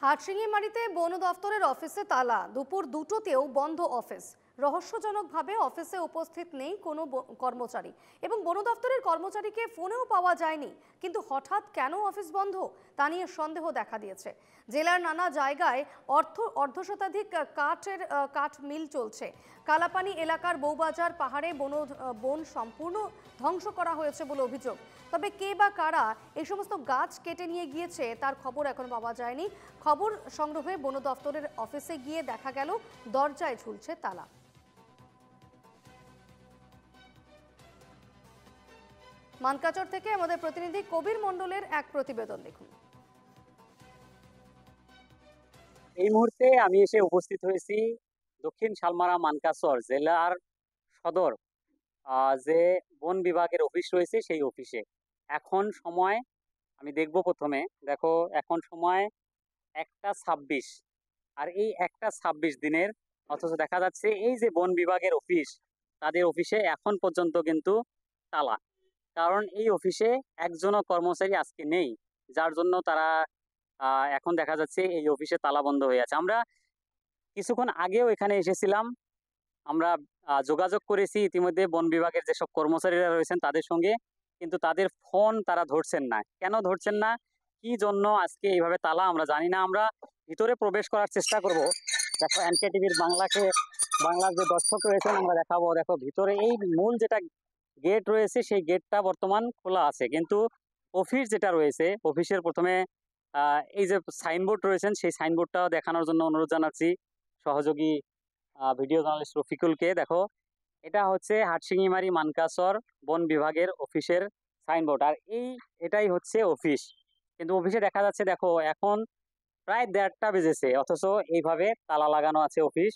হাটশিঙিমারিতে বন দফতরের অফিসে তালা, দুপুর দুটোতেও বন্ধ অফিস। রহস্যজনকভাবে অফিসে উপস্থিত নেই কোনো কর্মচারী এবং বন দফতরের কর্মচারীকে ফোনেও পাওয়া যায়নি। কিন্তু হঠাৎ কেন অফিস বন্ধ তা নিয়ে সন্দেহ দেখা দিয়েছে। জেলার নানা জায়গায় অর্ধশতাধিক কাঠ মিল চলছে। কালাপানি এলাকার বউবাজার পাহাড়ে বন সম্পূর্ণ ধ্বংস করা হয়েছে বলে অভিযোগ। তবে কে বা কারা এই সমস্ত গাছ কেটে নিয়ে গিয়েছে তার খবর এখন পাওয়া যায়নি। খবর সংগ্রহে বন দফতরের অফিসে গিয়ে দেখা গেল দরজায় ঝুলছে তালা। মানকাচর থেকে আমাদের প্রতিনিধি কবির মণ্ডলের এক প্রতিবেদন দেখুন। এই মুহূর্তে আমি এসে উপস্থিত হয়েছি দক্ষিণ শালমারা মানকাচর জেলার সদর যে বন বিভাগের অফিস রয়েছে সেই অফিসে। এখন সময় আমি দেখব, প্রথমে দেখো এখন সময় 1টা 26, আর এই 1টা 26 দিনের, অথচ দেখা যাচ্ছে এই যে বন বিভাগের অফিস, তাদের অফিসে এখন পর্যন্ত কিন্তু তালা। কারণ এই অফিসে একজনও কর্মচারী আজকে নেই, যার জন্য তারা এখন দেখা যাচ্ছে এই অফিসে তালা বন্ধ হয়ে আছে। আমরা কিছুক্ষণ আগেও এখানে এসেছিলাম, আমরা যোগাযোগ করেছি ইতিমধ্যে বন বিভাগের যেসব কর্মচারীরা রয়েছেন তাদের সঙ্গে, কিন্তু তাদের ফোন তারা ধরছেন না। কেন ধরছেন না, কি জন্য আজকে এইভাবে তালা, আমরা জানি না। আমরা ভিতরে প্রবেশ করার চেষ্টা করব। দেখো এনকেটিভির বাংলার যে দর্শক রয়েছেন আমরা দেখাবো। দেখো ভিতরে এই মূল যেটা গেট রয়েছে সেই গেটটা বর্তমান খোলা আছে, কিন্তু অফিস যেটা রয়েছে অফিসের প্রথমে এই যে সাইনবোর্ড রয়েছেন সেই সাইনবোর্ডটাও দেখানোর জন্য অনুরোধ জানাচ্ছি সহযোগী ভিডিও জার্নালিস্ট রফিকুলকে। দেখো এটা হচ্ছে হাটশিঙিমারি মানকাচর বন বিভাগের অফিসের সাইনবোর্ড, আর এটাই হচ্ছে অফিস। কিন্তু অফিসে দেখা যাচ্ছে, দেখো এখন প্রায় 1:30টা বেজেছে, অথচ এইভাবে তালা লাগানো আছে অফিস।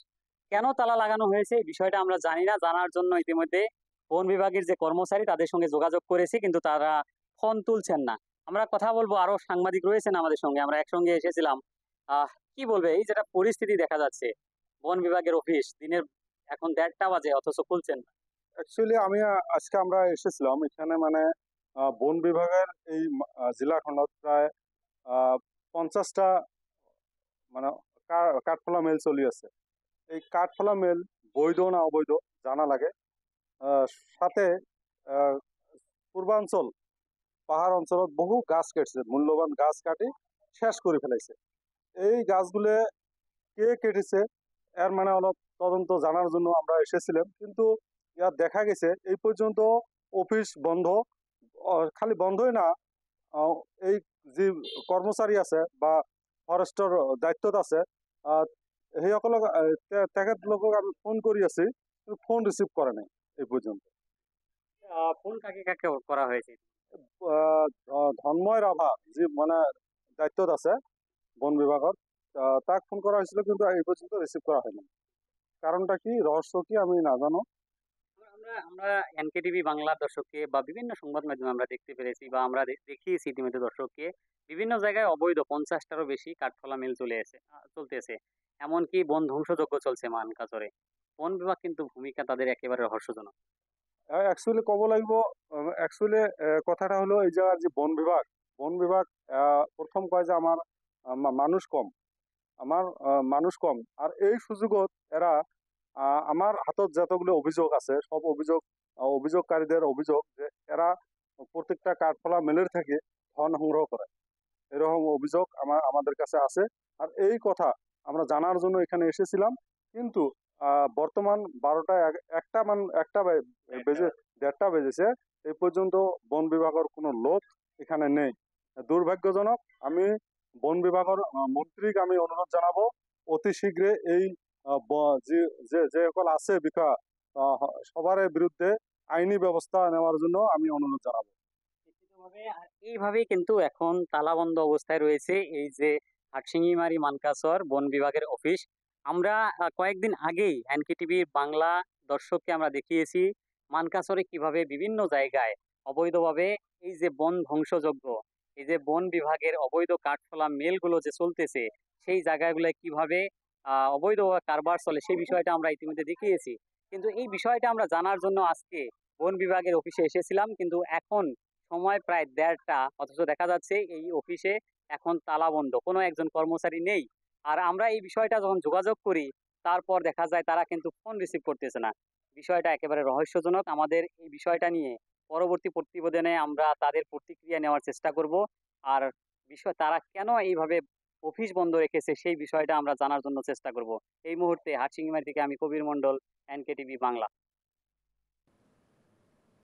কেন তালা লাগানো হয়েছে এই বিষয়টা আমরা জানি না। জানার জন্য ইতিমধ্যে বন বিভাগের যে কর্মচারী তাদের সঙ্গে যোগাযোগ করেছি, কিন্তু তারা ফোন তুলছেন না। আমরা কথা বলবো, আরো সাংবাদিক রয়েছেন আমাদের সঙ্গে, আমরা একসঙ্গে এসেছিলাম। কি বলবে এই যেটা পরিস্থিতি দেখা যাচ্ছে, বন বিভাগের অফিস দিনের এখন 1:30টা বাজে অথচ খুলছেন না। অ্যাকচুয়ালি আজকে আমরা এসেছিলাম এখানে, বন বিভাগের এই জেলা খণ্ডত প্রায় 50টা মানে কাঠফলা মেল চলি আছে। এই কাঠফলা মেল বৈধ না অবৈধ জানা লাগে। সাথে পূর্বাঞ্চল পাহাড় অঞ্চলত বহু গাছ কেটেছে, মূল্যবান গাছ কাটি শেষ করে ফেলাইছে। এই গাছগুলো কে কেটেছে এর অলপ তদন্ত জানার জন্য আমরা এসেছিলাম, কিন্তু ইয়ার দেখা গেছে এই পর্যন্ত অফিস বন্ধ। খালি বন্ধই না, এই যে কর্মচারী আছে বা ফরেস্টর দায়িত্বত আছে সেইসকলক তেখেতলোকক আমি ফোন কৰি আছি, ফোন রিসিভ করে নাই এই পর্যন্ত। ফোন কাকে কাকে করা হয়েছে? ধন্ময় রাভা যে দায়িত্বত আছে বন বিভাগত, তাক ফোন করা হয়েছিল, কিন্তু এই পর্যন্ত রিসিভ করা হয়নি। কারণটা কি, রহস্য কি আমি না জানো। আমরা এনকেটিভি বাংলার দর্শককে বা বিভিন্ন সংবাদ মাধ্যমে আমরা দেখতে পেরেছি বা আমরা দেখিয়েছি ইতিমধ্যে দর্শককে, বিভিন্ন জায়গায় অবৈধ 50টারও বেশি কাঠফলা মিল চলতেছে। এমনকি বন ধ্বংসযজ্ঞ চলছে মানকাচরে। বন বিভাগ কিন্তু ভূমিকা তাদের একেবারে রহস্যজনক। অ্যাকচুয়ালি কব লাগিব, অ্যাকচুয়ালি কথাটা হলো এই জায়গার যে বন বিভাগ প্রথম কয় যে আমার মানুষ কম, আর এই সুযোগত এরা আমার হাতত যতগুলো অভিযোগ আছে সব অভিযোগকারীদের অভিযোগ যে এরা প্রত্যেকটা কাঠফলা মেলের থেকে ধন সংগ্রহ করে, এরকম অভিযোগ আমাদের কাছে আছে। আর এই কথা আমরা জানার জন্য এখানে এসেছিলাম, কিন্তু বর্তমান 12টা 1টা বেজে 1:30টা বেজেছে, এই পর্যন্ত বন বিভাগের কোনো লোক এখানে নেই। দুর্ভাগ্যজনক। আমি বন বিভাগের মন্ত্রীক আমি অনুরোধ জানাবো অতি শীঘ্রে এই যে সকল আছে বিষয় সবার বিরুদ্ধে আইনি ব্যবস্থা নেওয়ার জন্য আমি অনুরোধ জানাবো। এইভাবেই কিন্তু এখন তালাবন্ধ অবস্থায় রয়েছে এই যে হাটশিঙিমারি মানকাচর বন বিভাগের অফিস। আমরা কয়েকদিন আগেই এনকেটিভির বাংলা দর্শককে আমরা দেখিয়েছি মানকাচরে কিভাবে বিভিন্ন জায়গায় অবৈধভাবে এই যে বন ধ্বংসযজ্ঞ, এই যে বন বিভাগের অবৈধ কাঠফলা মেলগুলো যে চলতেছে, সেই জায়গাগুলো কিভাবে অবৈধভাবে কারবার চলে সেই বিষয়টা আমরা ইতিমধ্যে দেখিয়েছি। কিন্তু এই বিষয়টা আমরা জানার জন্য আজকে বন বিভাগের অফিসে এসেছিলাম, কিন্তু এখন সময় প্রায় 1:30টা, অথচ দেখা যাচ্ছে এই অফিসে এখন তালা বন্ধ, কোনো একজন কর্মচারী নেই। আর আমরা এই বিষয়টা যখন যোগাযোগ করি, তারপর দেখা যায় তারা কিন্তু ফোন রিসিভ করতেছে না। বিষয়টা একেবারে রহস্যজনক। আমাদের এই বিষয়টা নিয়ে পরবর্তী প্রতিবেদনে আমরা তাদের প্রতিক্রিয়া নেওয়ার চেষ্টা করব। আর তারা কেন এইভাবে অফিস বন্ধ রেখেছে সেই বিষয়টা আমরা জানার জন্য চেষ্টা করব। এই মুহূর্তে হাটসিংমারি থেকে আমি কবির মন্ডল, এনকে টিভি বাংলা।